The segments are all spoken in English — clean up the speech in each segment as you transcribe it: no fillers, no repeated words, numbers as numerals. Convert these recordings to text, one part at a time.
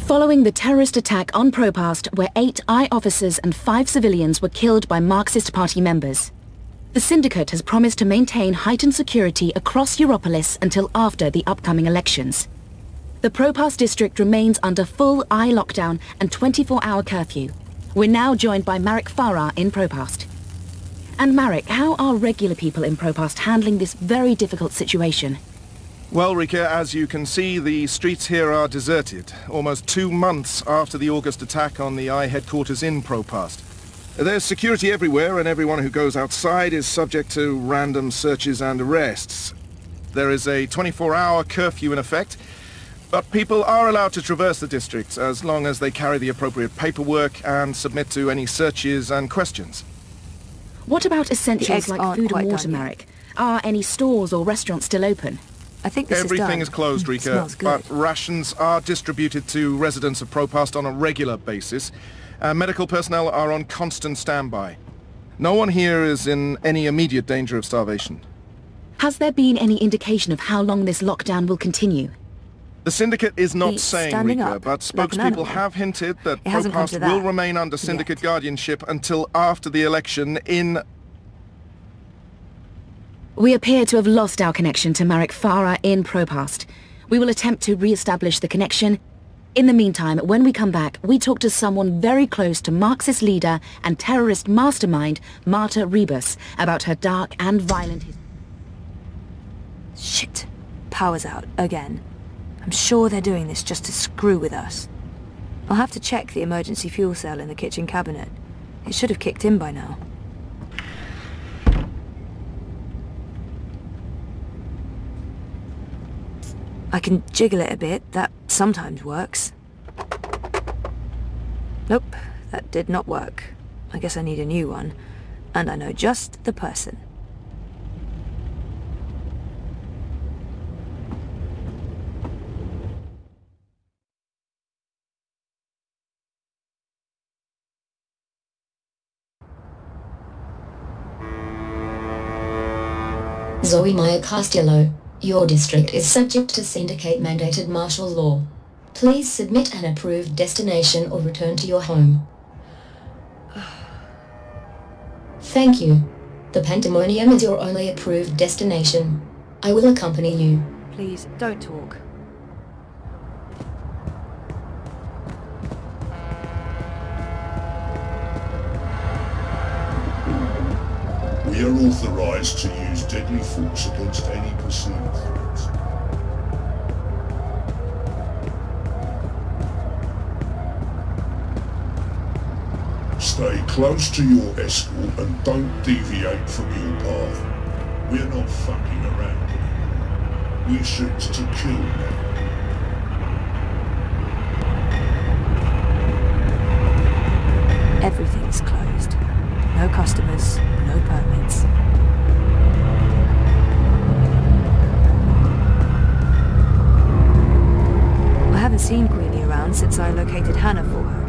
Following the terrorist attack on Propast, where 8 I officers and 5 civilians were killed by Marxist Party members, the Syndicate has promised to maintain heightened security across Europolis until after the upcoming elections. The Propast district remains under full I lockdown and 24-hour curfew. We're now joined by Marek Farah in Propast. And Marek, how are regular people in Propast handling this very difficult situation? Well, Rika, as you can see, the streets here are deserted, almost 2 months after the August attack on the I headquarters in Propast. There's security everywhere, and everyone who goes outside is subject to random searches and arrests. There is a 24-hour curfew in effect, but people are allowed to traverse the district as long as they carry the appropriate paperwork and submit to any searches and questions. What about essentials like food and water, Marek? Are any stores or restaurants still open? I think this Everything is closed, Rika, but rations are distributed to residents of Propast on a regular basis. Medical personnel are on constant standby. No one here is in any immediate danger of starvation. Has there been any indication of how long this lockdown will continue? The Syndicate is not saying, Rika, but spokespeople have hinted that Propast will remain under Syndicate guardianship until after the election in... We appear to have lost our connection to Marek Farah in Propast. We will attempt to re-establish the connection. In the meantime, when we come back, we talk to someone very close to Marxist leader and terrorist mastermind Marta Rebus about her dark and violent history. Shit. Power's out, again. I'm sure they're doing this just to screw with us. I'll have to check the emergency fuel cell in the kitchen cabinet. It should have kicked in by now. I can jiggle it a bit, that sometimes works. Nope, that did not work. I guess I need a new one. And I know just the person. Zoe Meyer Castello. Your district is subject to Syndicate-mandated martial law. Please submit an approved destination or return to your home. Thank you. The Pandemonium is your only approved destination. I will accompany you. Please, don't talk. We are authorized to use deadly force against any perceived threats. Stay close to your escort and don't deviate from your path. We're not fucking around anymore. We shoot to kill now. Everything's closed. No customers, no permits. I haven't seen Queenie around since I located Hannah for her.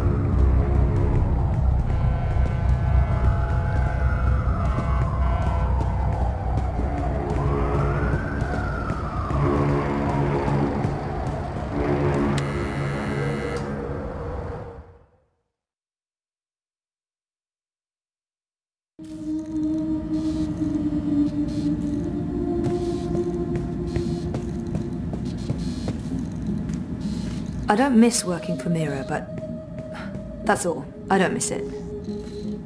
I don't miss working for Mira, but... that's all. I don't miss it.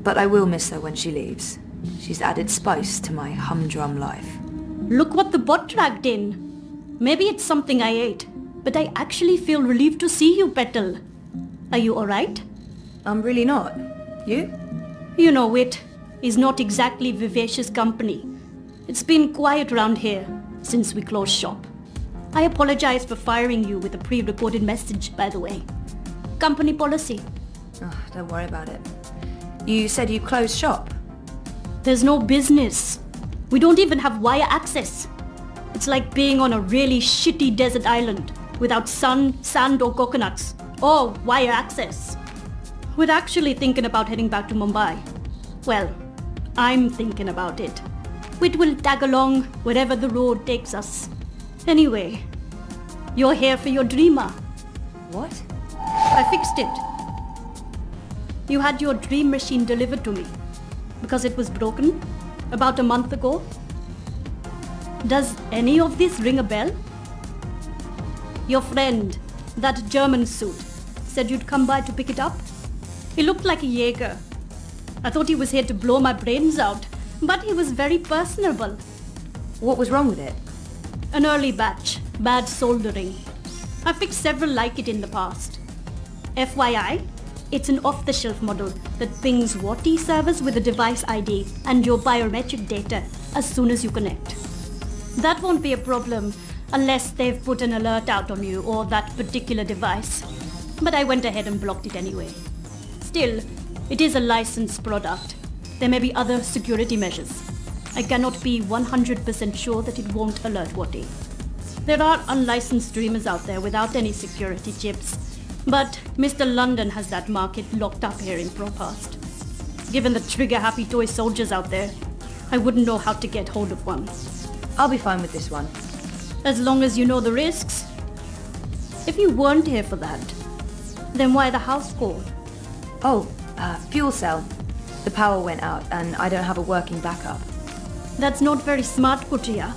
But I will miss her when she leaves. She's added spice to my humdrum life. Look what the bot dragged in. Maybe it's something I ate, but I actually feel relieved to see you, Petal. Are you alright? I'm really not. You? You know, it is not exactly vivacious company. It's been quiet around here since we closed shop. I apologize for firing you with a pre-recorded message, by the way. Company policy. Oh, don't worry about it. You said you closed shop? There's no business. We don't even have wire access. It's like being on a really shitty desert island without sun, sand or coconuts, or wire access. We're actually thinking about heading back to Mumbai. Well, I'm thinking about it. We will tag along wherever the road takes us. Anyway, you're here for your dreamer. What? I fixed it. You had your dream machine delivered to me because it was broken about a month ago. Does any of this ring a bell? Your friend, that German suit, said you'd come by to pick it up. He looked like a Jaeger. I thought he was here to blow my brains out, but he was very personable. What was wrong with it? An early batch, bad soldering. I fixed several like it in the past. FYI, it's an off-the-shelf model that pings WATI servers with a device ID and your biometric data as soon as you connect. That won't be a problem unless they've put an alert out on you or that particular device. But I went ahead and blocked it anyway. Still, it is a licensed product. There may be other security measures. I cannot be 100% sure that it won't alert WATI. There are unlicensed streamers out there without any security chips, but Mr. London has that market locked up here in ProPast. Given the trigger-happy toy soldiers out there, I wouldn't know how to get hold of one. I'll be fine with this one. As long as you know the risks. If you weren't here for that, then why the house call? Oh, fuel cell. The power went out and I don't have a working backup. That's not very smart, Kutia.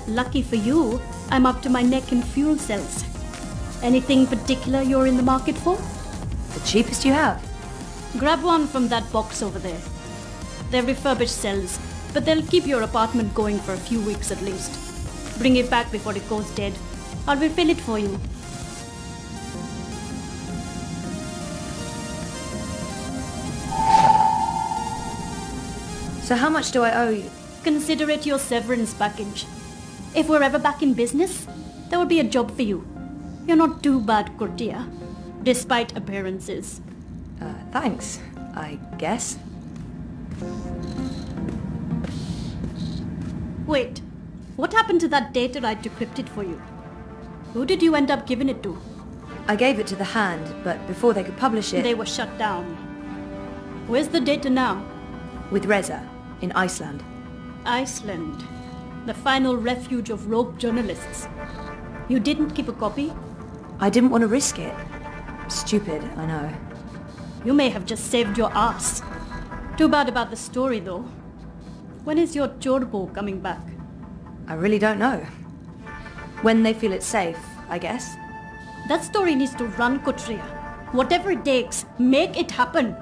Lucky for you, I'm up to my neck in fuel cells. Anything particular you're in the market for? The cheapest you have. Grab one from that box over there. They're refurbished cells, but they'll keep your apartment going for a few weeks at least. Bring it back before it goes dead. I'll refill it for you. So how much do I owe you? Consider it your severance package. If we're ever back in business, there will be a job for you. You're not too bad, Kurtia, despite appearances. Thanks, I guess. Wait, what happened to that data I decrypted for you? Who did you end up giving it to? I gave it to the Hand, but before they could publish it... They were shut down. Where's the data now? With Reza, in Iceland. Iceland. The final refuge of rogue journalists. You didn't keep a copy? I didn't want to risk it. Stupid, I know. You may have just saved your ass. Too bad about the story, though. When is your Chorbo coming back? I really don't know. When they feel it's safe, I guess. That story needs to run, Kutria. Whatever it takes, make it happen.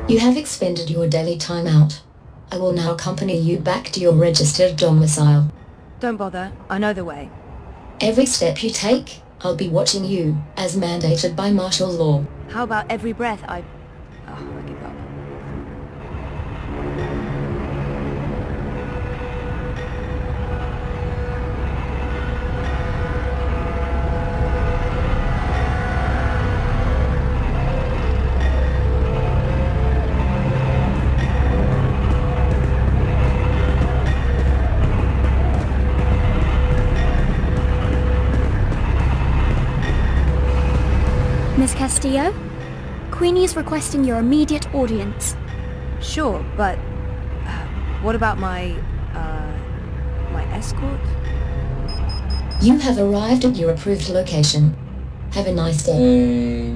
You have expended your daily timeout. I will now accompany you back to your registered domicile. Don't bother, I know the way. Every step you take, I'll be watching you, as mandated by martial law. How about every breath I give up. Miss Castillo? Queenie is requesting your immediate audience. Sure, but... what about my escort? You have arrived at your approved location. Have a nice day.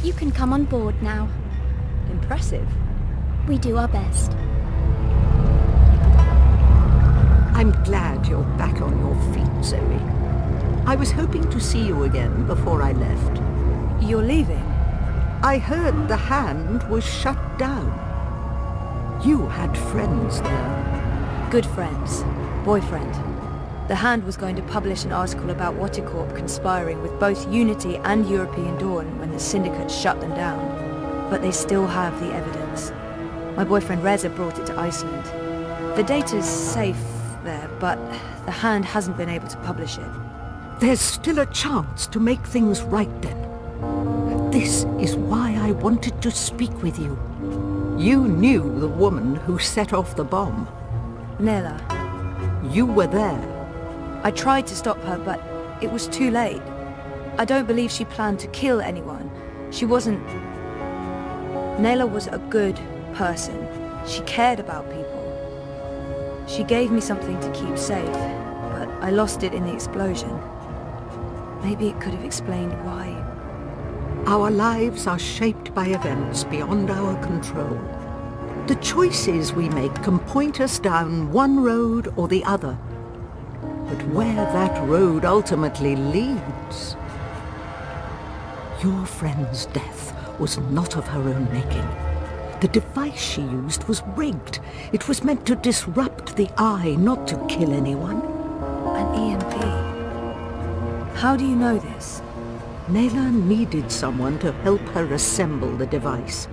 You can come on board now. Impressive. We do our best. I'm glad you're back on your feet, Zoe. I was hoping to see you again before I left. You're leaving? I heard the Hand was shut down. You had friends there. Good friends. Boyfriend. The Hand was going to publish an article about Waticorp conspiring with both Unity and European Dawn when the Syndicate shut them down. But they still have the evidence. My boyfriend Reza brought it to Iceland. The data's safe there, but the Hand hasn't been able to publish it. There's still a chance to make things right then. This is why I wanted to speak with you. You knew the woman who set off the bomb. Nella. You were there. I tried to stop her, but it was too late. I don't believe she planned to kill anyone. She wasn't... Nayla was a good person. She cared about people. She gave me something to keep safe, but I lost it in the explosion. Maybe it could have explained why. Our lives are shaped by events beyond our control. The choices we make can point us down one road or the other. But where that road ultimately leads... Your friend's death was not of her own making. The device she used was rigged. It was meant to disrupt the Eye, not to kill anyone. An EMP. How do you know this? Nayla needed someone to help her assemble the device.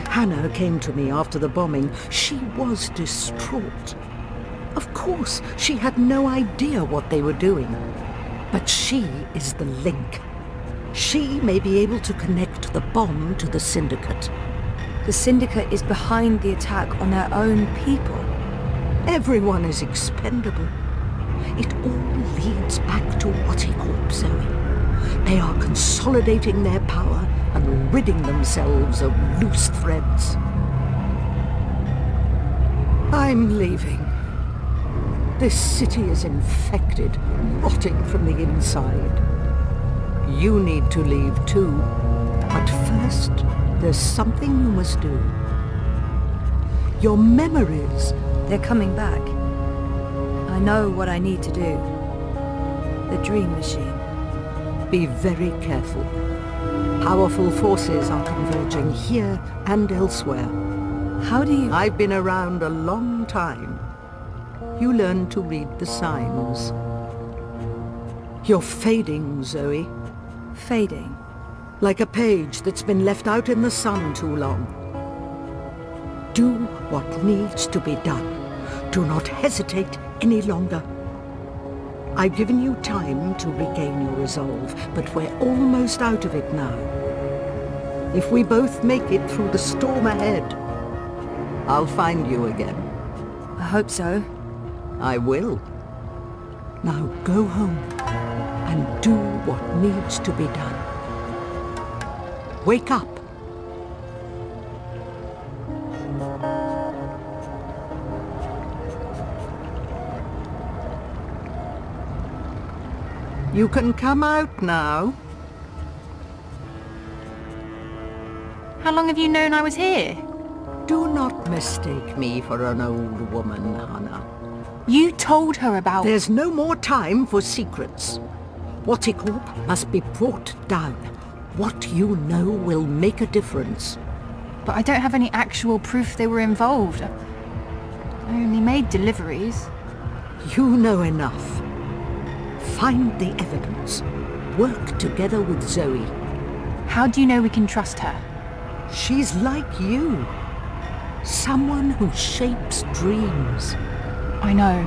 Hannah came to me after the bombing. She was distraught. Of course, she had no idea what they were doing. But she is the link. She may be able to connect the bomb to the Syndicate. The Syndicate is behind the attack on their own people. Everyone is expendable. It all leads back to Corp, Zoe. They are consolidating their power and ridding themselves of loose threads. I'm leaving. This city is infected, rotting from the inside. You need to leave too. But first, there's something you must do. Your memories... They're coming back. I know what I need to do. The Dream Machine. Be very careful. Powerful forces are converging here and elsewhere. How do you... I've been around a long time. You learn to read the signs. You're fading, Zoe. Fading? Like a page that's been left out in the sun too long. Do what needs to be done. Do not hesitate any longer. I've given you time to regain your resolve, but we're almost out of it now. If we both make it through the storm ahead, I'll find you again. I hope so. I will. Now go home and do what needs to be done. Wake up. You can come out now. How long have you known I was here? Do not mistake me for an old woman, Hannah. You told her about... There's no more time for secrets. Corp must be brought down. What you know will make a difference. But I don't have any actual proof they were involved. I only made deliveries. You know enough. Find the evidence. Work together with Zoe. How do you know we can trust her? She's like you. Someone who shapes dreams. I know.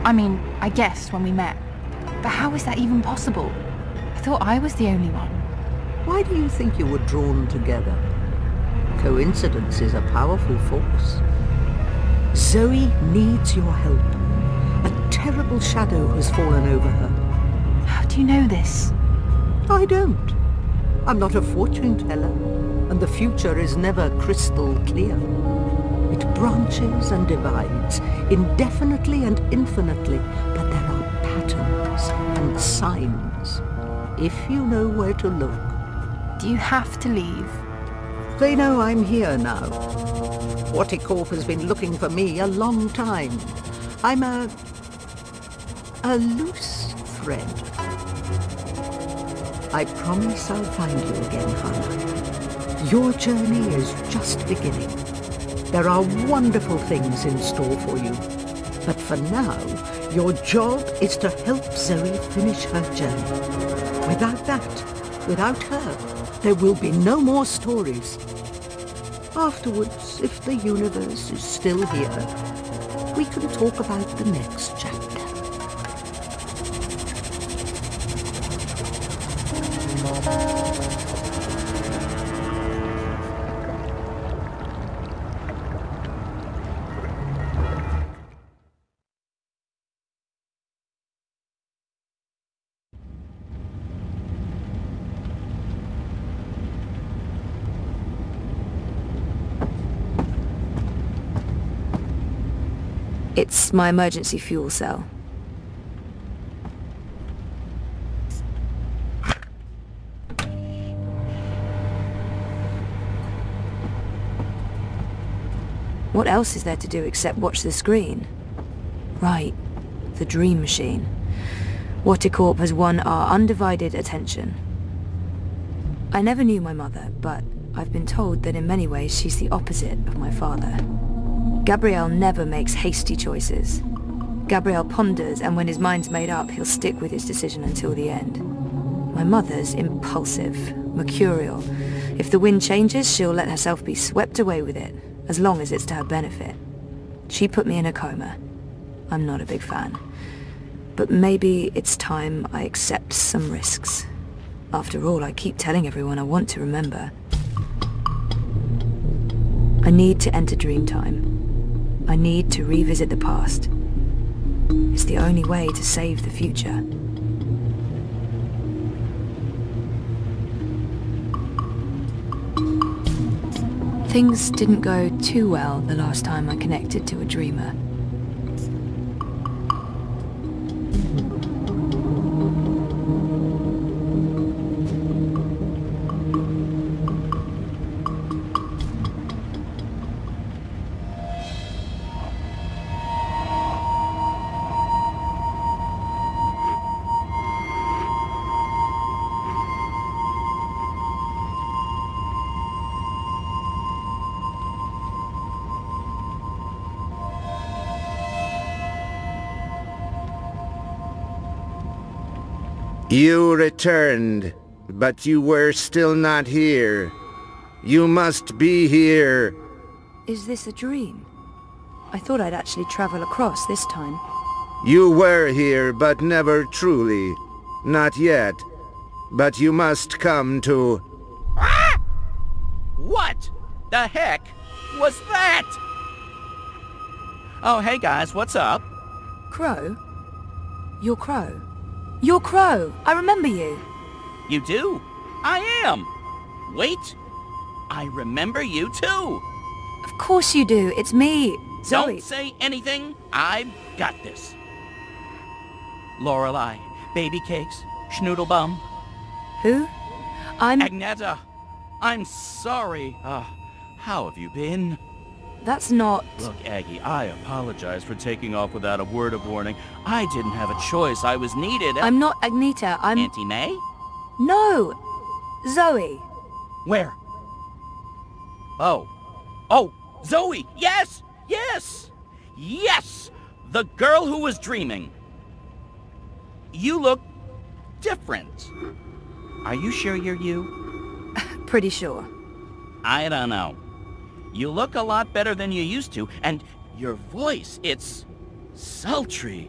I mean, I guessed when we met. But how is that even possible? I thought I was the only one. Why do you think you were drawn together? Coincidence is a powerful force. Zoe needs your help. A terrible shadow has fallen over her. How do you know this? I don't. I'm not a fortune teller, and the future is never crystal clear. It branches and divides, indefinitely and infinitely, but there are patterns and signs, if you know where to look. Do you have to leave? They know I'm here now. Corp has been looking for me a long time. I'm a loose thread. I promise I'll find you again, Hannah. Your journey is just beginning. There are wonderful things in store for you. But for now, your job is to help Zoe finish her journey. Without that, without her, there will be no more stories. Afterwards, if the universe is still here, we can talk about the next chapter. It's my emergency fuel cell. What else is there to do except watch the screen? Right, the dream machine. Watercorp has won our undivided attention. I never knew my mother, but I've been told that in many ways she's the opposite of my father. Gabriel never makes hasty choices. Gabriel ponders, and when his mind's made up, he'll stick with his decision until the end. My mother's impulsive, mercurial. If the wind changes, she'll let herself be swept away with it, as long as it's to her benefit. She put me in a coma. I'm not a big fan. But maybe it's time I accept some risks. After all, I keep telling everyone I want to remember. I need to enter Dreamtime. I need to revisit the past. It's the only way to save the future. Things didn't go too well the last time I connected to a dreamer. You returned, but you were still not here. You must be here. Is this a dream? I thought I'd actually travel across this time. You were here, but never truly. Not yet. But you must come to... Ah! What the heck was that? Oh, hey guys, what's up? Crow? You're Crow. You're Crow! I remember you! You do? I am! Wait! I remember you too! Of course you do! It's me! Zoe! Don't say anything! I've got this! Lorelei, baby cakes, schnoodlebum. Who? I'm... Agneta! I'm sorry! How have you been? That's not... Look, Aggie, I apologize for taking off without a word of warning. I didn't have a choice. I was needed. I'm not Agneta. I'm... Auntie May? No! Zoe! Where? Oh. Oh! Zoe! Yes! Yes! Yes! The girl who was dreaming. You look different. Are you sure you're you? Pretty sure. I don't know. You look a lot better than you used to, and your voice, it's sultry.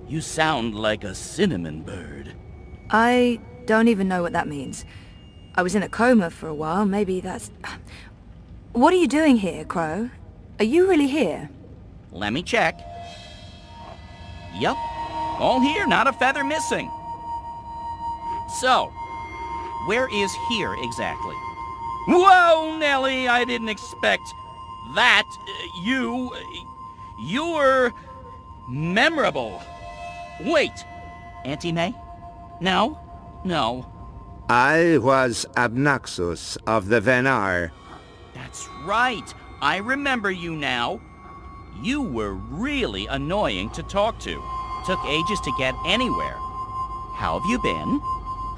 You sound like a cinnamon bird. I don't even know what that means. I was in a coma for a while, maybe that's... What are you doing here, Crow? Are you really here? Let me check. Yup. All here, not a feather missing. So, where is here exactly? Whoa, Nellie, I didn't expect that. You're memorable. Wait, Auntie May? No, no. I was Abnaxus of the Venar. That's right. I remember you now. You were really annoying to talk to. Took ages to get anywhere. How have you been?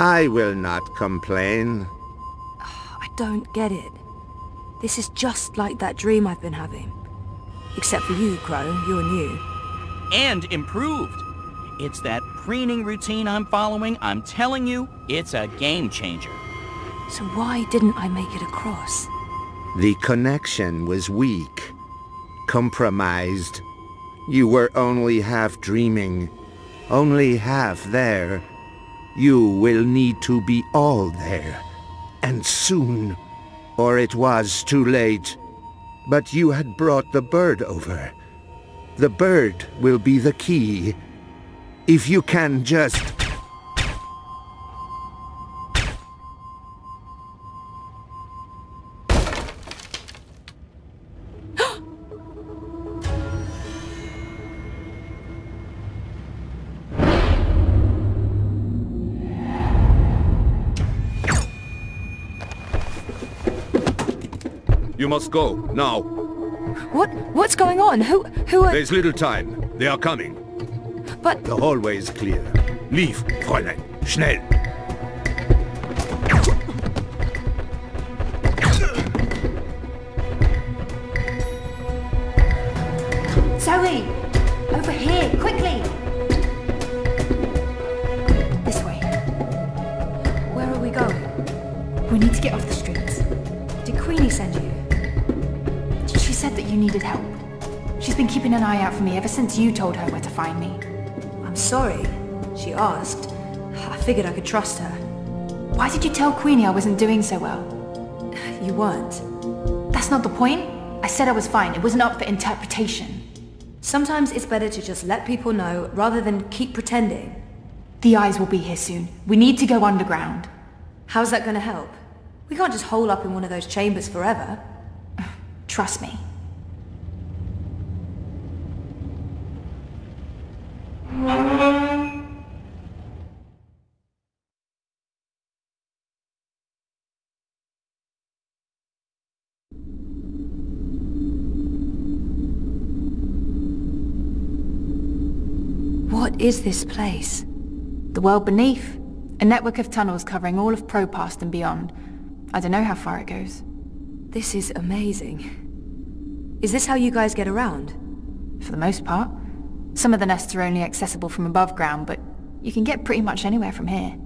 I will not complain. I don't get it. This is just like that dream I've been having. Except for you, Crow. You're new. And improved. It's that preening routine I'm following. I'm telling you, it's a game changer. So why didn't I make it across? The connection was weak. Compromised. You were only half dreaming. Only half there. You will need to be all there. And soon. Or it was too late. But you had brought the bird over. The bird will be the key. If you can just... You must go, now. What's going on? Who are... There's little time. They are coming. But... The hallway is clear. Leave, Fräulein. Schnell. Zoe! Over here, quickly! This way. Where are we going? We need to get off the streets. Did Queenie send you? She said that you needed help. She's been keeping an eye out for me ever since you told her where to find me. I'm sorry. She asked. I figured I could trust her. Why did you tell Queenie I wasn't doing so well? You weren't. That's not the point. I said I was fine. It wasn't up for interpretation. Sometimes it's better to just let people know rather than keep pretending. The eyes will be here soon. We need to go underground. How's that going to help? We can't just hole up in one of those chambers forever. Trust me. What is this place? The world beneath. A network of tunnels covering all of Propast and beyond. I don't know how far it goes. This is amazing. Is this how you guys get around? For the most part. Some of the nests are only accessible from above ground, but you can get pretty much anywhere from here.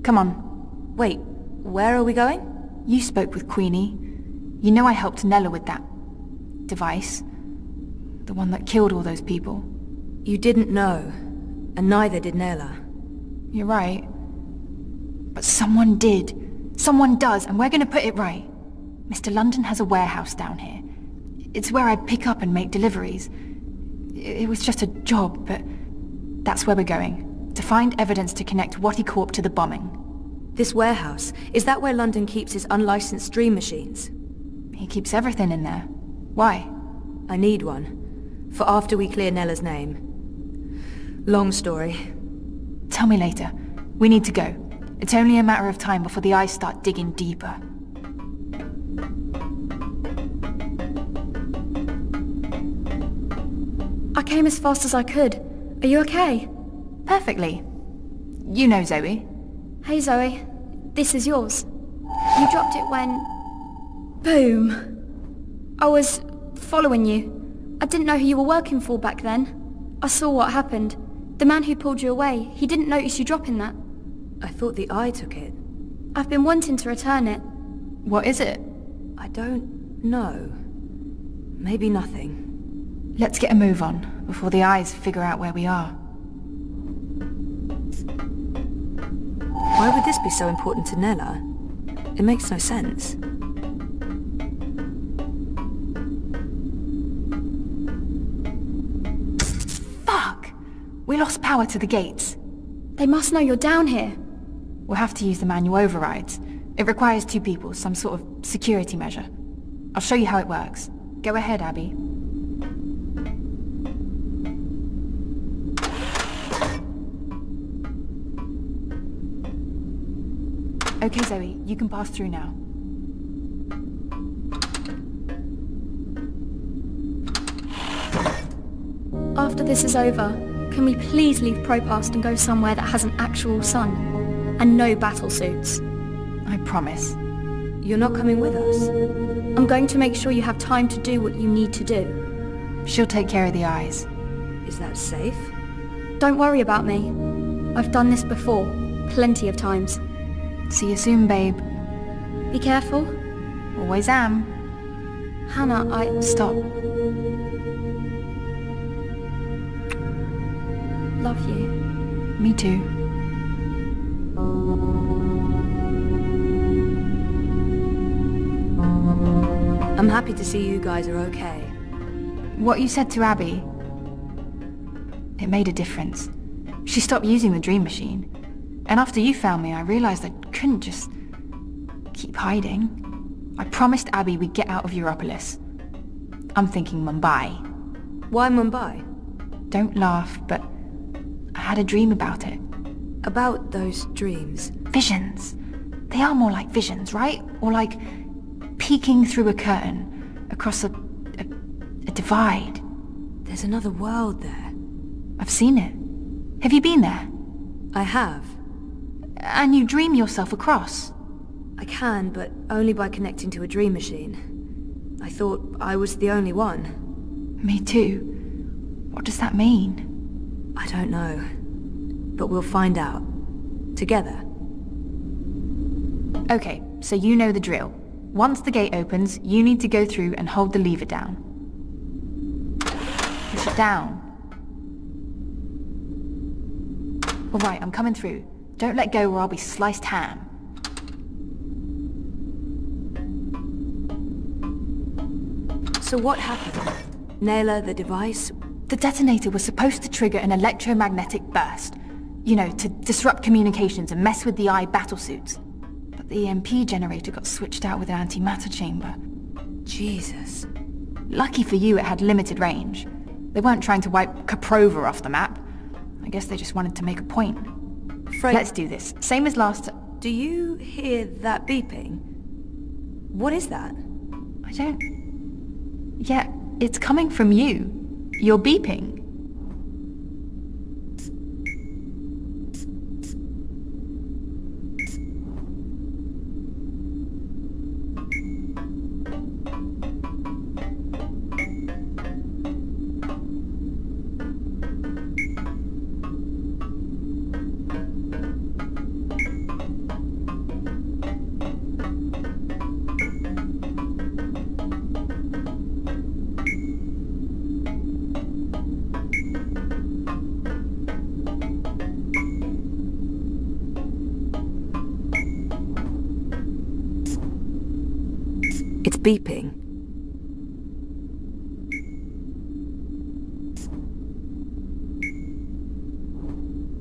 Come on. Wait, where are we going? You spoke with Queenie. You know I helped Nella with that device. The one that killed all those people. You didn't know, and neither did Nella. You're right. But someone did. Someone does, and we're gonna put it right. Mr. London has a warehouse down here. It's where I pick up and make deliveries. It was just a job, but that's where we're going. To find evidence to connect Wattycorp to the bombing. This warehouse, is that where London keeps his unlicensed dream machines? He keeps everything in there. Why? I need one. For after we clear Nella's name. Long story. Tell me later. We need to go. It's only a matter of time before the eyes start digging deeper. I came as fast as I could. Are you okay? Perfectly. You know Zoe. Hey Zoe, this is yours. You dropped it when... Boom. I was following you. I didn't know who you were working for back then. I saw what happened. The man who pulled you away, he didn't notice you dropping that. I thought the eye took it. I've been wanting to return it. What is it? I don't know. Maybe nothing. Let's get a move on, before the eyes figure out where we are. Why would this be so important to Nella? It makes no sense. Fuck! We lost power to the gates. They must know you're down here. We'll have to use the manual overrides. It requires 2 people, some sort of security measure. I'll show you how it works. Go ahead, Abby. Okay, Zoe, you can pass through now. After this is over, can we please leave Propast and go somewhere that has an actual sun? And no battle suits? I promise. You're not coming with us? I'm going to make sure you have time to do what you need to do. She'll take care of the eyes. Is that safe? Don't worry about me. I've done this before, plenty of times. See you soon, babe. Be careful. Always am. Hannah, Stop. Love you. Me too. I'm happy to see you guys are okay. What you said to Abby, it made a difference. She stopped using the dream machine. And after you found me, I realized I couldn't just keep hiding. I promised Abby we'd get out of Europolis. I'm thinking Mumbai. Why Mumbai? Don't laugh, but I had a dream about it. About those dreams? Visions. They are more like visions, right? Or like peeking through a curtain. across a divide. There's another world there. I've seen it. Have you been there? I have. And you dream yourself across? I can, but only by connecting to a dream machine. I thought I was the only one. Me too. What does that mean? I don't know. But we'll find out. Together. Okay, so you know the drill. Once the gate opens, you need to go through and hold the lever down. Push it down. Alright, I'm coming through. Don't let go or I'll be sliced ham. So what happened? Naylor, the device? The detonator was supposed to trigger an electromagnetic burst. You know, to disrupt communications and mess with the eye battlesuits. But the EMP generator got switched out with an antimatter chamber. Jesus. Lucky for you it had limited range. They weren't trying to wipe Caprova off the map. I guess they just wanted to make a point. Let's do this. Same as last time. Do you hear that beeping? What is that? I don't... Yeah, it's coming from you. You're beeping. It's beeping.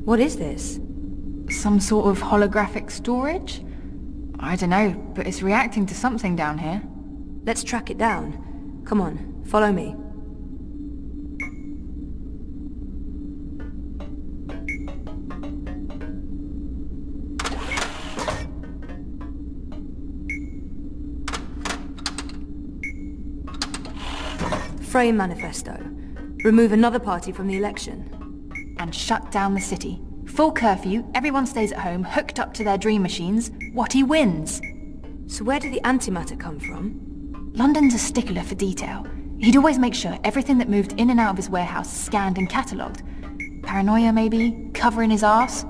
What is this? Some sort of holographic storage? I don't know, but it's reacting to something down here. Let's track it down. Come on, follow me. Frame manifesto. Remove another party from the election. And shut down the city. Full curfew, everyone stays at home, hooked up to their dream machines. Whatty wins. So where did the antimatter come from? London's a stickler for detail. He'd always make sure everything that moved in and out of his warehouse is scanned and catalogued. Paranoia, maybe? Covering his arse?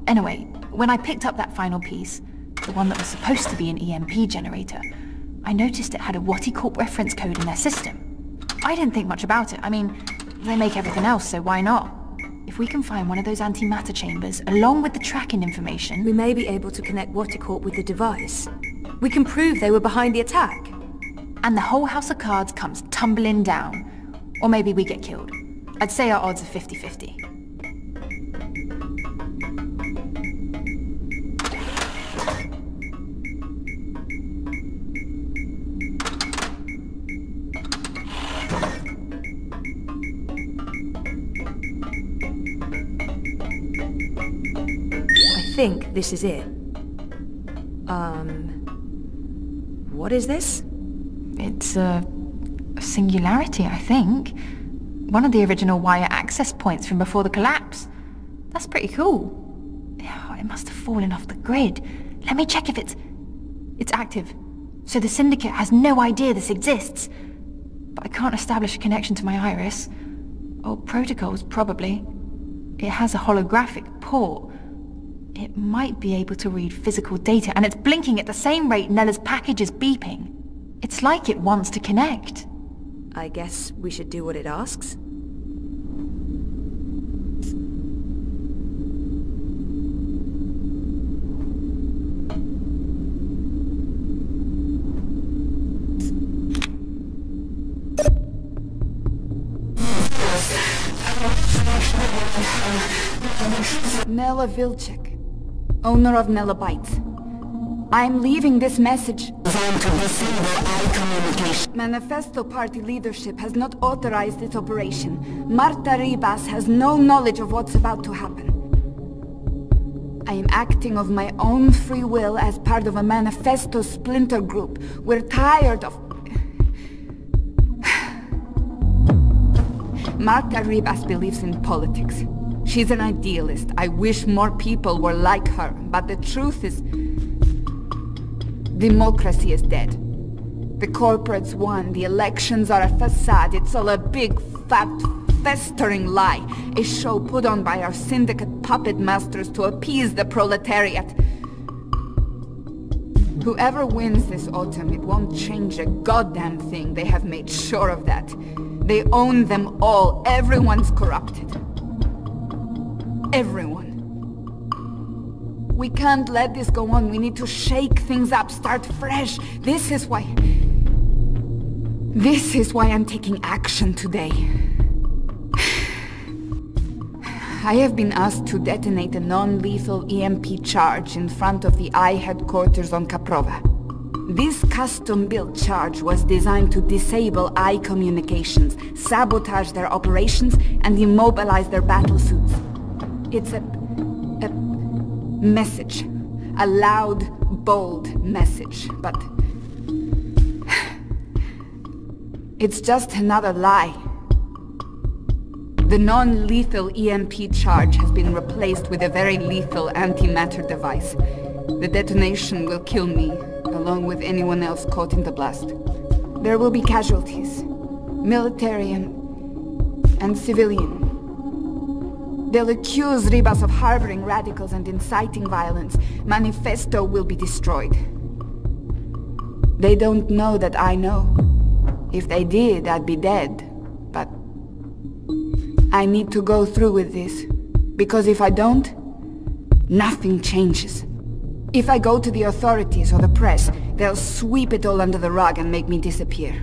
Anyway, when I picked up that final piece, the one that was supposed to be an EMP generator, I noticed it had a Watty Corp reference code in their system. I didn't think much about it. I mean, they make everything else, so why not? If we can find one of those antimatter chambers, along with the tracking information... We may be able to connect Watty Corp with the device. We can prove they were behind the attack. And the whole house of cards comes tumbling down. Or maybe we get killed. I'd say our odds are 50-50. I think this is it. What is this? It's a singularity, I think. One of the original wire access points from before the collapse. That's pretty cool. Oh, it must have fallen off the grid. Let me check if it's active. So the Syndicate has no idea this exists. But I can't establish a connection to my iris. Old protocols, probably. It has a holographic port. It might be able to read physical data, and it's blinking at the same rate Nella's package is beeping. It's like it wants to connect. I guess we should do what it asks. Nella Vilcek, owner of Nella Bytes. I'm leaving this message. Manifesto Party leadership has not authorized this operation. Marta Ribas has no knowledge of what's about to happen. I am acting of my own free will as part of a Manifesto splinter group. We're tired of... Marta Ribas believes in politics. She's an idealist. I wish more people were like her, but the truth is... democracy is dead. The corporates won, the elections are a facade, it's all a big, fat, festering lie. A show put on by our syndicate puppet masters to appease the proletariat. Whoever wins this autumn, it won't change a goddamn thing. They have made sure of that. They own them all. Everyone's corrupted. Everyone. We can't let this go on. We need to shake things up, start fresh. This is why I'm taking action today. I have been asked to detonate a non-lethal EMP charge in front of the I headquarters on Caprova. This custom-built charge was designed to disable I communications, sabotage their operations, and immobilize their battlesuits. It's a message. A loud, bold message, but... it's just another lie. The non-lethal EMP charge has been replaced with a very lethal antimatter device. The detonation will kill me, along with anyone else caught in the blast. There will be casualties, military and civilian. They'll accuse Ribas of harboring radicals and inciting violence. Manifesto will be destroyed. They don't know that I know. If they did, I'd be dead. But I need to go through with this. Because if I don't, nothing changes. If I go to the authorities or the press, they'll sweep it all under the rug and make me disappear.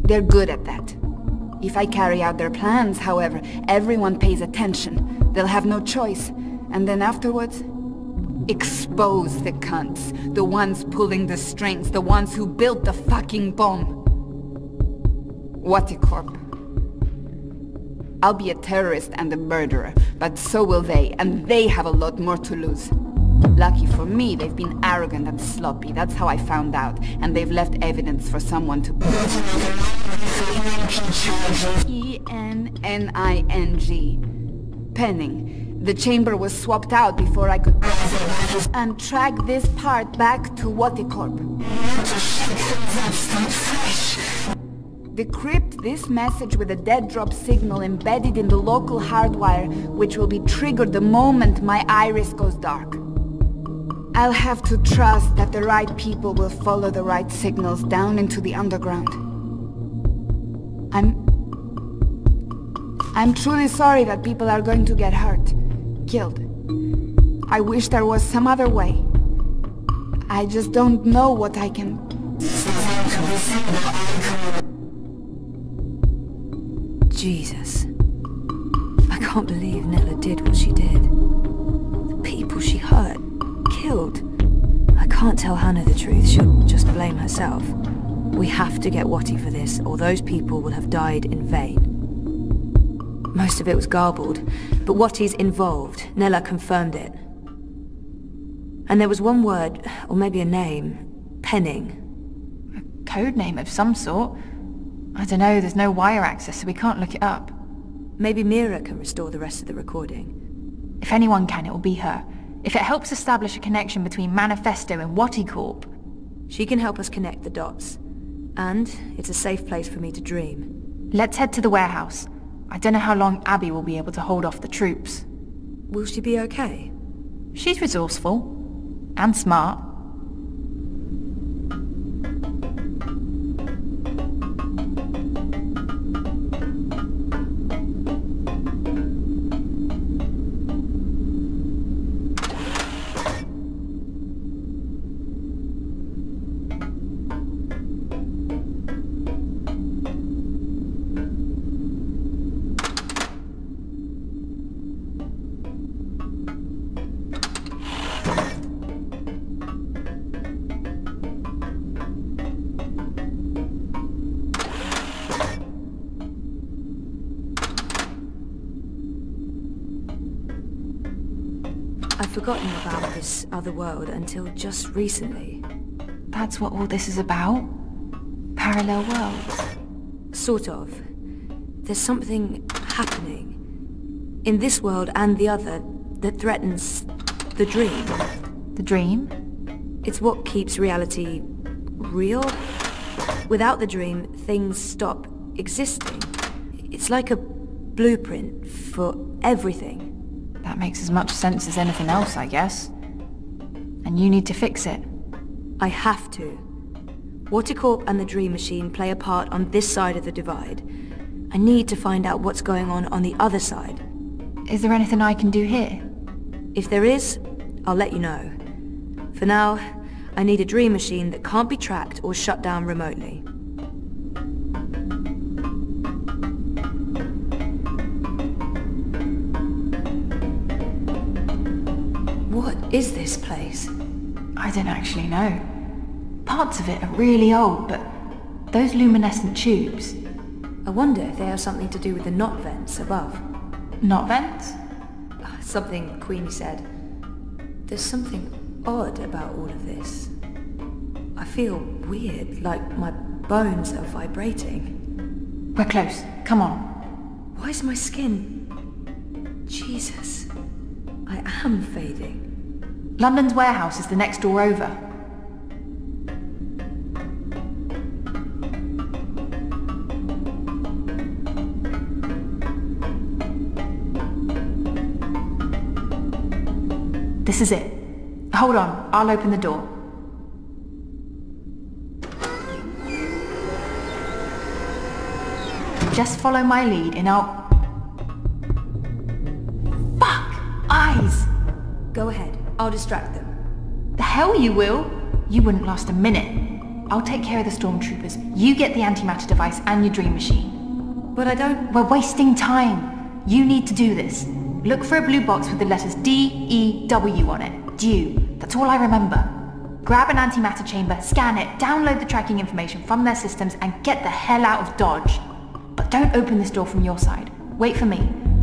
They're good at that. If I carry out their plans, however, everyone pays attention. They'll have no choice. And then afterwards, expose the cunts. The ones pulling the strings. The ones who built the fucking bomb. Waticorp. I'll be a terrorist and a murderer, but so will they, and they have a lot more to lose. Lucky for me, they've been arrogant and sloppy. That's how I found out, and they've left evidence for someone to... E-N-N-I-N-G. Penning. The chamber was swapped out before I could... and track this part back to Waticorp. Decrypt this message with a dead drop signal embedded in the local hardwire, which will be triggered the moment my iris goes dark. I'll have to trust that the right people will follow the right signals down into the underground. I'm truly sorry that people are going to get hurt, killed. I wish there was some other way. I just don't know what I can... Jesus. I can't believe Nella did what she did. The people she hurt, killed. I can't tell Hannah the truth. She'll just blame herself. We have to get Watty for this, or those people will have died in vain. Most of it was garbled, but Watty's involved. Nella confirmed it. And there was one word, or maybe a name. Penning. A code name of some sort. I don't know, there's no wire access, so we can't look it up. Maybe Mira can restore the rest of the recording. If anyone can, it will be her. If it helps establish a connection between Manifesto and Waticorp. She can help us connect the dots. And it's a safe place for me to dream. Let's head to the warehouse. I don't know how long Abby will be able to hold off the troops. Will she be okay? She's resourceful. And smart. I'd forgotten about this other world until just recently. That's what all this is about? Parallel worlds? Sort of. There's something happening in this world and the other that threatens the dream. The dream? It's what keeps reality real. Without the dream, things stop existing. It's like a blueprint for everything. That makes as much sense as anything else, I guess. And you need to fix it. I have to. Watercorp and the Dream Machine play a part on this side of the divide. I need to find out what's going on the other side. Is there anything I can do here? If there is, I'll let you know. For now, I need a Dream Machine that can't be tracked or shut down remotely. What is this place? I don't actually know. Parts of it are really old, but those luminescent tubes... I wonder if they have something to do with the knot vents above. Knot vents? Something Queenie said. There's something odd about all of this. I feel weird, like my bones are vibrating. We're close. Come on. Why is my skin... Jesus. I am fading. London's warehouse is the next door over. This is it. Hold on, I'll open the door. Just follow my lead and I'll... Fuck! Eyes! Go ahead, I'll distract them. The hell you will! You wouldn't last a minute. I'll take care of the stormtroopers. You get the antimatter device and your dream machine. But I don't... We're wasting time. You need to do this. Look for a blue box with the letters D-E-W on it. Dew. That's all I remember. Grab an antimatter chamber, scan it, download the tracking information from their systems, and get the hell out of Dodge. But don't open this door from your side. Wait for me.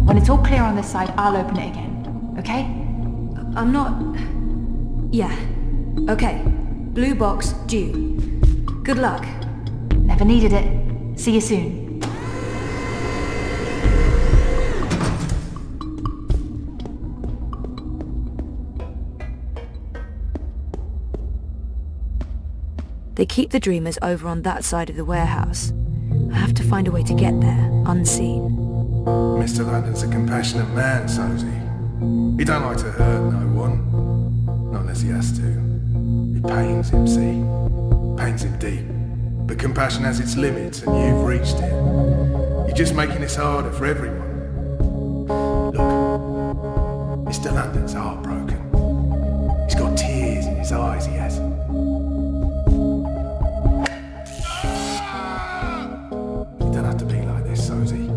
When it's all clear on this side, I'll open it again. Okay? I'm not... Yeah. Okay. Blue box, due. Good luck. Never needed it. See you soon. They keep the Dreamers over on that side of the warehouse. I have to find a way to get there, unseen. Mr. London's a compassionate man, Sosie. He don't like to hurt no one. Not unless he has to. It pains him, see? Pains him deep. But compassion has its limits, and you've reached it. You're just making this harder for everyone. Look, Mr. London's heartbroken. He's got tears in his eyes, he has. You don't have to be like this, Sosie.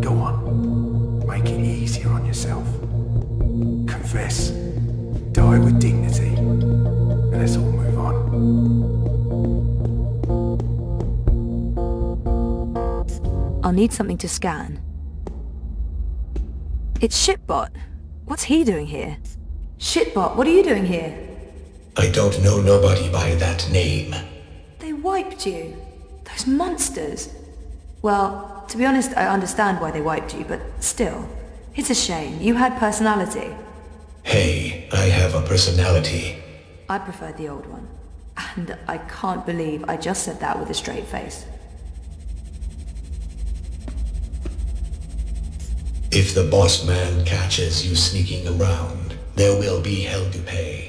Go on. Make it easier on yourself. Confess. Die with dignity. And let's all move on. I'll need something to scan. It's Shitbot. What's he doing here? Shitbot, what are you doing here? I don't know nobody by that name. They wiped you. Those monsters. Well, to be honest, I understand why they wiped you, but still. It's a shame. You had personality. Hey, I have a personality. I preferred the old one. And I can't believe I just said that with a straight face. If the boss man catches you sneaking around, there will be hell to pay.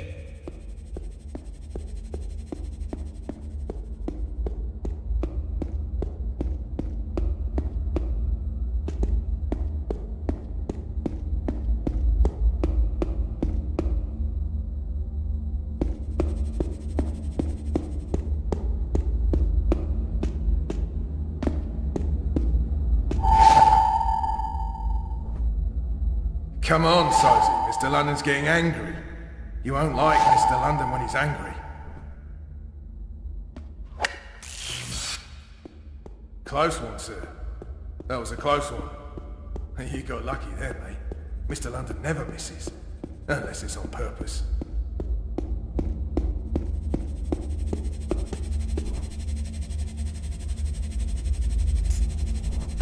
Come on, Sosie. Mr. London's getting angry. You won't like Mr. London when he's angry. Close one, sir. That was a close one. You got lucky there, mate. Mr. London never misses. Unless it's on purpose.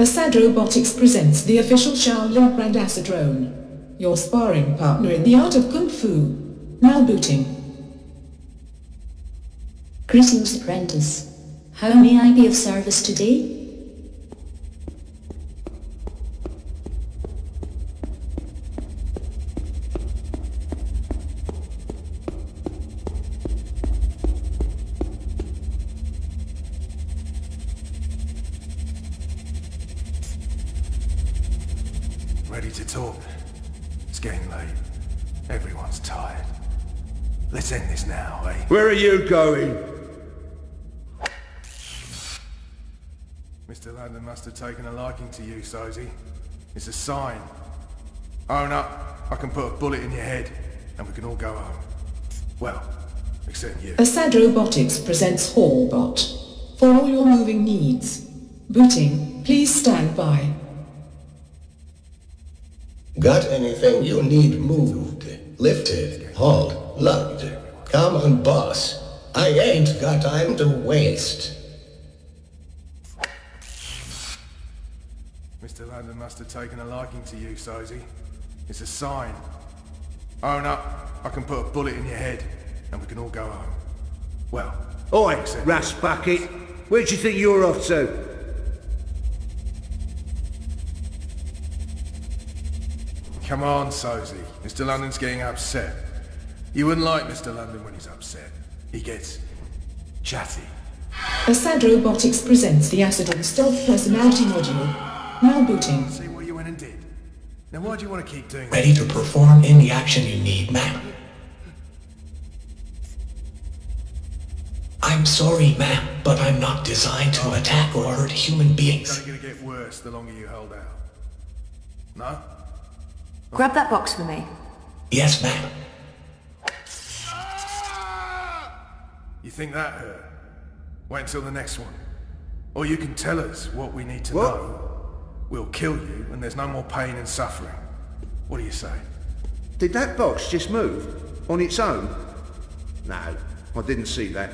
Assad Robotics presents the official Shaolin brand Acetone, your sparring partner in the art of Kung Fu. Now booting. Greetings, apprentice. How may I be of service today? Ready to talk? It's getting late. Everyone's tired. Let's end this now, eh? Where are you going? Mr. London must have taken a liking to you, Sozy. It's a sign. Own up, I can put a bullet in your head, and we can all go home. Well, except you. Assad Robotics presents Hallbot. For all your moving needs. Booting, please stand by. Got anything you need moved, lifted, hauled, lugged? Come on, boss. I ain't got time to waste. Mr. London must have taken a liking to you, Sozy. It's a sign. Own up, I can put a bullet in your head, and we can all go home. Well, Oi, Rasbucket, where do you think you're off to? Come on, Sozy. Mr. London's getting upset. You wouldn't like Mr. London when he's upset. He gets chatty. Assad Robotics presents the Acetone Stealth Personality Module. Now booting. See what you went and did. Now why do you want to keep doing that? Ready to perform any action you need, ma'am. I'm sorry, ma'am, but I'm not designed to attack or hurt human beings. It's only gonna get worse the longer you hold out. No? Grab that box for me. Yes, ma'am. You think that hurt? Wait until the next one. Or you can tell us what we need to know. We'll kill you, and there's no more pain and suffering. What do you say? Did that box just move? On its own? No, I didn't see that.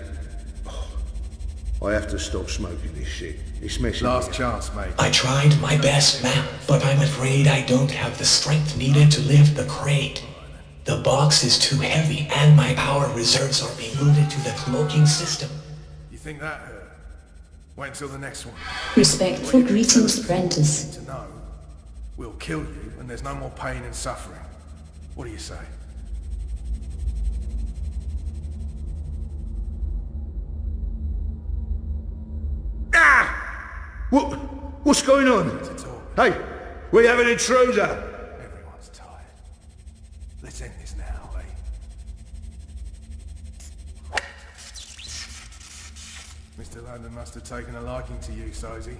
I have to stop smoking this shit. It's messing Last me up. chance, mate. I tried my best, ma'am, but I'm afraid I don't have the strength needed to lift the crate. The box is too heavy, and my power reserves are being routed to the cloaking system. You think that hurt? Wait until the next one. Respectful greetings, apprentice. To know. We'll kill you, and there's no more pain and suffering. What do you say? What's going on? Hey, we have an intruder! Everyone's tired. Let's end this now, eh? Mr. London must have taken a liking to you, Sozy.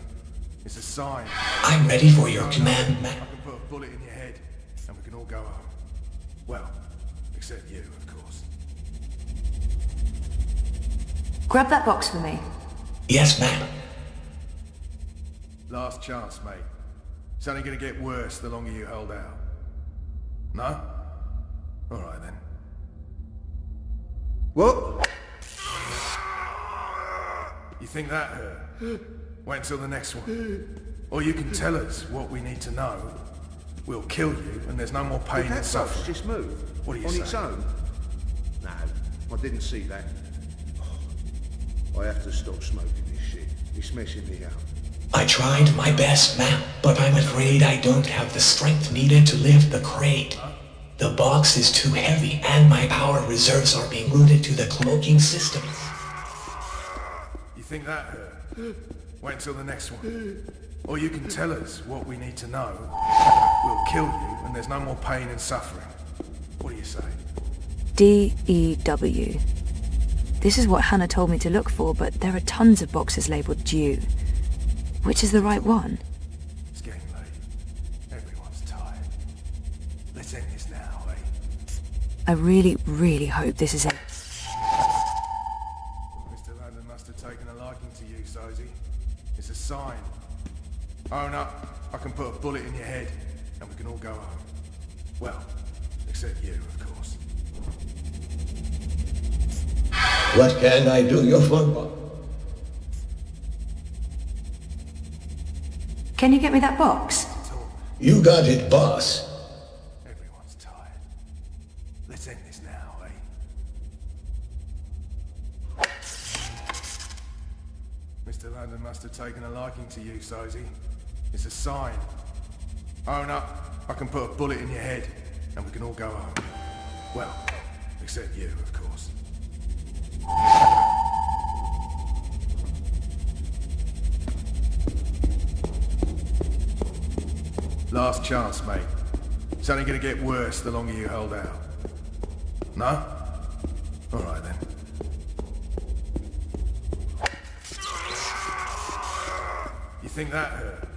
It's a sign. I'm ready for your command, ma'am. I can put a bullet in your head, and we can all go home. Well, except you, of course. Grab that box for me. Yes, ma'am. Last chance, mate. It's only gonna get worse the longer you hold out. No? Alright then. What? You think that hurt? Wait until the next one. Or you can tell us what we need to know. We'll kill you, and there's no more pain Did that and suffering. box just move? What do you On say? its own? No, I didn't see that. I have to stop smoking this shit. It's messing me up. I tried my best, ma'am, but I'm afraid I don't have the strength needed to lift the crate. The box is too heavy, and my power reserves are being routed to the cloaking system. You think that hurt? Wait until the next one. Or you can tell us what we need to know. We'll kill you, and there's no more pain and suffering. What do you say? D-E-W. This is what Hannah told me to look for, but there are tons of boxes labeled due. Which is the right one? It's getting late. Everyone's tired. Let's end this now, eh? I really, really hope this is it. Mr. London must have taken a liking to you, Sozy. It's a sign. Own up, I can put a bullet in your head, and we can all go home. Well, except you, of course. What can I do you for? Can you get me that box? You got it, boss. Everyone's tired. Let's end this now, eh? Mr. London must have taken a liking to you, Sozy. It's a sign. Own up, I can put a bullet in your head, and we can all go home. Well, except you, of course. Last chance, mate. It's only gonna get worse the longer you hold out. No? Alright then. You think that hurt?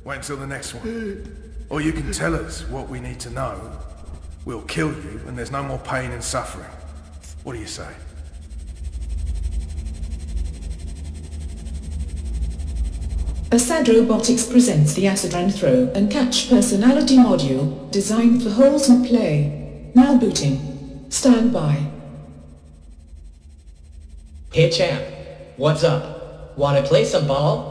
Wait until the next one. Or you can tell us what we need to know. We'll kill you, and there's no more pain and suffering. What do you say? Assad Robotics presents the Acid Run Throw and Catch personality module designed for wholesome play. Now booting. Stand by. Hey champ, what's up? Wanna play some ball?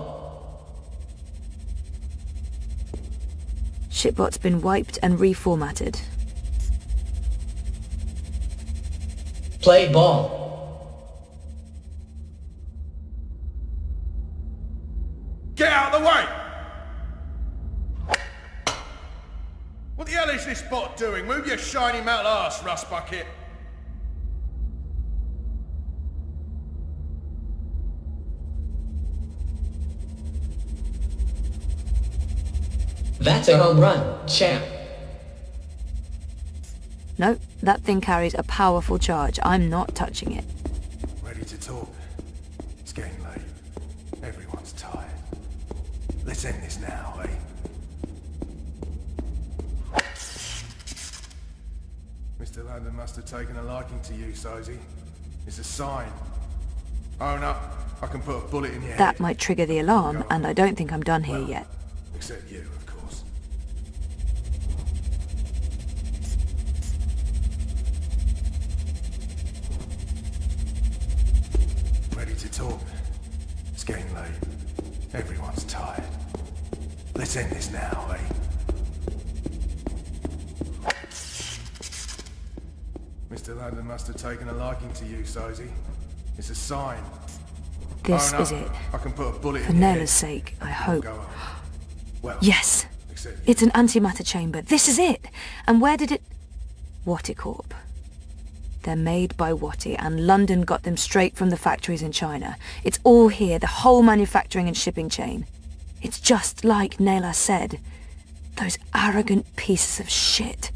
Shipbot's been wiped and reformatted. Play ball. Get out of the way! What the hell is this bot doing? Move your shiny metal arse, rust bucket! That's a home run, champ. Nope, that thing carries a powerful charge. I'm not touching it. Ready to talk? It's getting late. Everyone's tired. Let's end this now, eh? Mr. London must have taken a liking to you, Sozy. It's a sign. Own up, I can put a bullet in your head. That might trigger the alarm, and I don't think I'm done here yet. Except you, of course. Ready to talk? It's getting late. Everyone's tired. Let's end this now, eh? Mr. London must have taken a liking to you, Sozy. It's a sign. This is it. I can put a bullet For in your head. Nela's sake, I hope. Well, Yes! It's an antimatter chamber. This is it! And where did it... Watticorp. They're made by Watti, and London got them straight from the factories in China. It's all here, the whole manufacturing and shipping chain. It's just like Nela said. Those arrogant pieces of shit.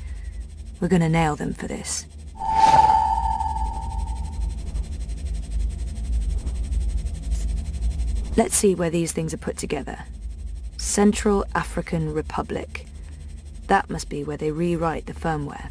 We're gonna nail them for this. Let's see where these things are put together. Central African Republic. That must be where they rewrite the firmware.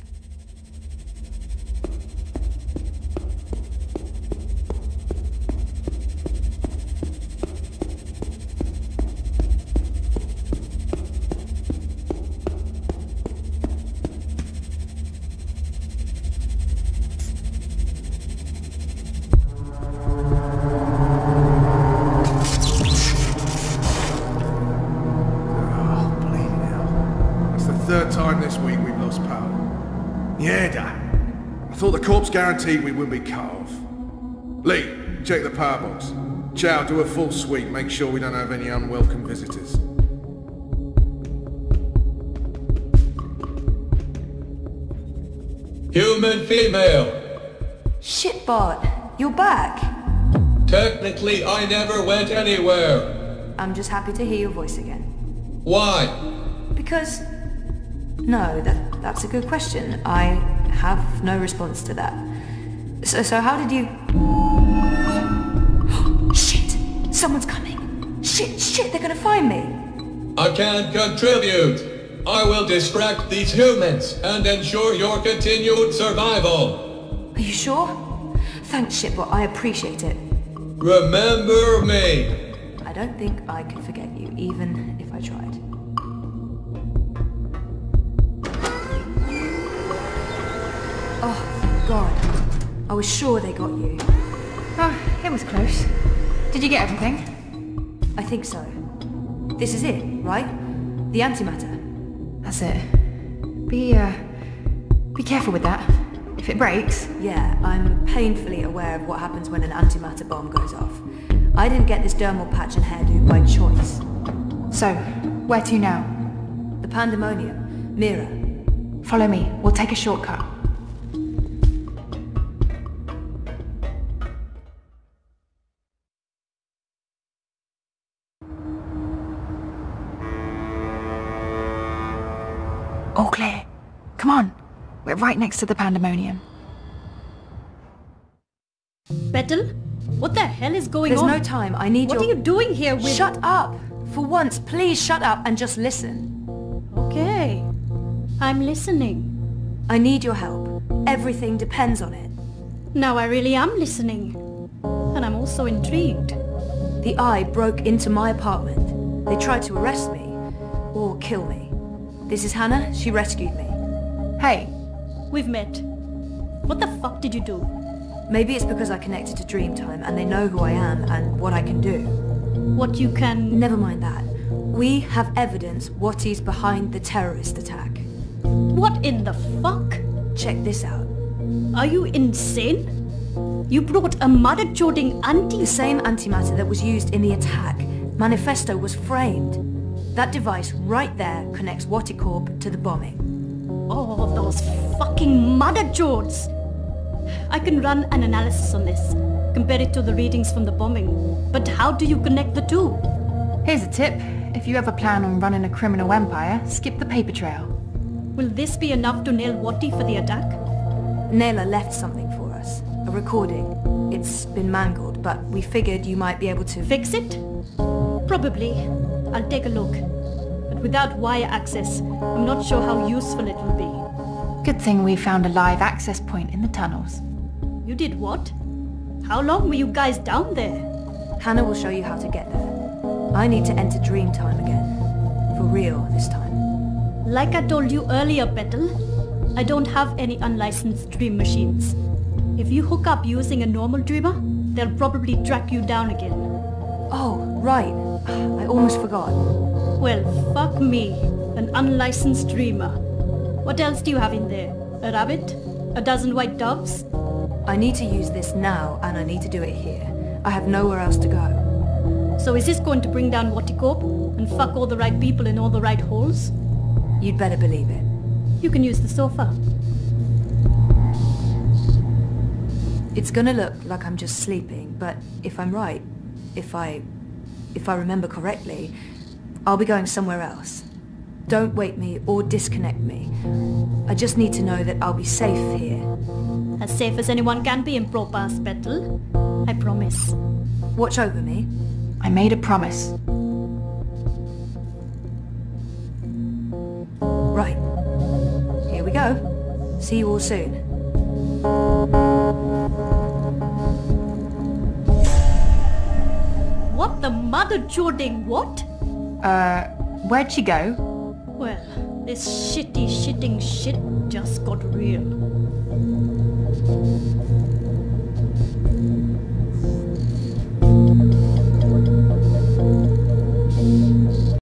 I thought the corpse guaranteed we wouldn't be cut off. Lee, check the power box. Chow, do a full sweep. Make sure we don't have any unwelcome visitors. Human female. Shitbot, you're back. Technically, I never went anywhere. I'm just happy to hear your voice again. Why? Because... No, that's a good question. I have no response to that. So how did you... Shit! Someone's coming! Shit, they're gonna find me! I can't contribute. I will distract these humans and ensure your continued survival. Are you sure? Thanks, Shitbot, I appreciate it. Remember me! I don't think I could forget you, even if I tried. Oh, thank God. I was sure they got you. Oh, it was close. Did you get everything? I think so. This is it, right? The antimatter. That's it. Be careful with that. If it breaks... Yeah, I'm painfully aware of what happens when an antimatter bomb goes off. I didn't get this dermal patch and hairdo by choice. So, where to now? The Pandemonium. Mira. Follow me. We'll take a shortcut. All clear. Come on. We're right next to the Pandemonium. Betel? What the hell is going There's on? no time. I need What are you doing here with... Shut up! For once, please shut up and just listen. Okay. I'm listening. I need your help. Everything depends on it. Now I really am listening. And I'm also intrigued. The Eye broke into my apartment. They tried to arrest me. Or kill me. This is Hannah. She rescued me. Hey. We've met. What the fuck did you do? Maybe it's because I connected to Dreamtime and they know who I am and what I can do. What you can... Never mind that. We have evidence what is behind the terrorist attack. What in the fuck? Check this out. Are you insane? You brought a mother-joding anti... The same antimatter that was used in the attack. Manifesto was framed. That device right there connects Waticorp to the bombing. Oh, those fucking mother-jods! I can run an analysis on this, compare it to the readings from the bombing. But how do you connect the two? Here's a tip. If you ever plan on running a criminal empire, skip the paper trail. Will this be enough to nail Wati for the attack? Naylor left something for us. A recording. It's been mangled, but we figured you might be able to... Fix it? Probably. I'll take a look. But without wire access, I'm not sure how useful it will be. Good thing we found a live access point in the tunnels. You did what? How long were you guys down there? Hannah will show you how to get there. I need to enter Dreamtime again. For real this time. Like I told you earlier, Betel, I don't have any unlicensed dream machines. If you hook up using a normal dreamer, they'll probably track you down again. Oh, right. I almost forgot. Well, fuck me. An unlicensed dreamer. What else do you have in there? A rabbit? A dozen white doves? I need to use this now, and I need to do it here. I have nowhere else to go. So is this going to bring down Waticorp and fuck all the right people in all the right holes? You'd better believe it. You can use the sofa. It's gonna look like I'm just sleeping, but if I'm right, if I remember correctly, I'll be going somewhere else. Don't wake me or disconnect me. I just need to know that I'll be safe here. As safe as anyone can be in Propass, Betel. I promise. Watch over me. I made a promise. Right. Here we go. See you all soon. What the mother-joding what? Where'd she go? Well, this shitting shit just got real.